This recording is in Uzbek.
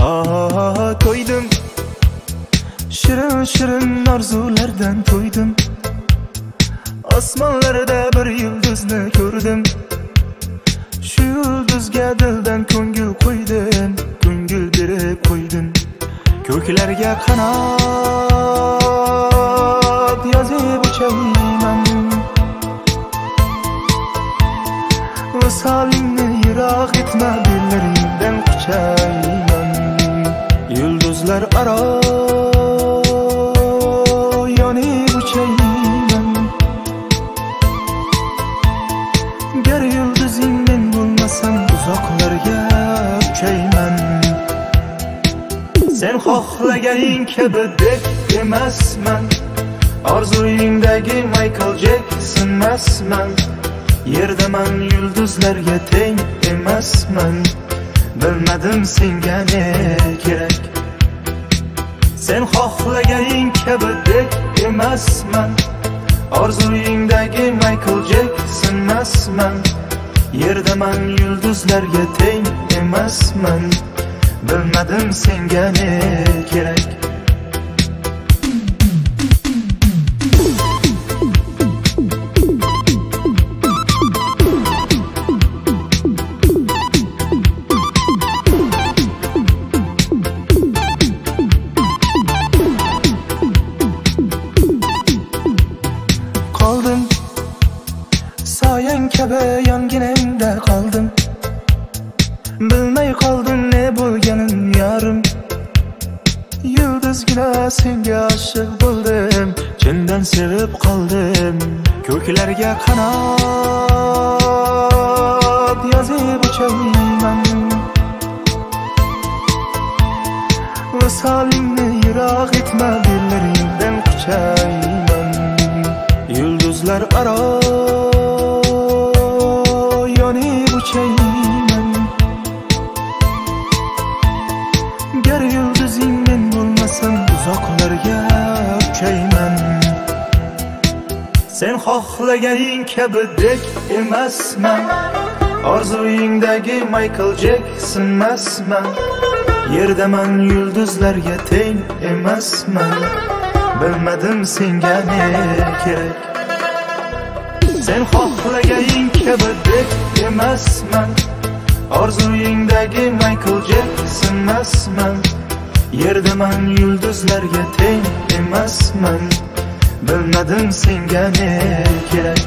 To'ydim, shirin shirin orzulardan to'ydim. Osmonlarda bir yulduzni ko'rdim. Shu yulduzga dildan ko'ngil qo'ydim, ko'ngil berib qo'ydim. Ko'klarga qanot yozib uchayman, visolingni yiroq etma, bellaringdan quchayman. Yulduzlar aro yonib uchayman, gar yulduzing men bo'lmasam uzoqlarga uchayman. Sen xohlaganing kabi deb emasman, orzuyingdagi Michael Jackson emasman. Yerdaman yulduzlarga teng emasman, bilmadim senga ne kerak. Sen xohlaganing kabi deb emasman, orzuyingdagi Michael Jackson emasman. Yerdaman yulduzlarga teng emasman, bilmadim senga ne kerak. Qoldim soyang kabi yonginangda qoldim, bilmay qoldim ne bo'lganin yarim. Yulduzgina senga oshiq bo'ldim, chindan sevib qoldim. Ko'klarga qanot yozib uchayman, visolingni yiroq etma, bellaringdan quchayman. Yulduzlar aro yonib uchayman, gar yulduzing men bo'lmasam uzoqlarga uchayman. Sen xohlaganing kabi dek emasman, orzuyingdagi Michael Jackson emasman. Yerdaman yulduzlarga teng emasman, bilmadim senga ne kerak. Sen xohlaganing kabi deb emasman, orzuyingdagi Michael Jackson emasman. Yerdaman yulduzlarga teng emasman, bilmadim senga ne kerak.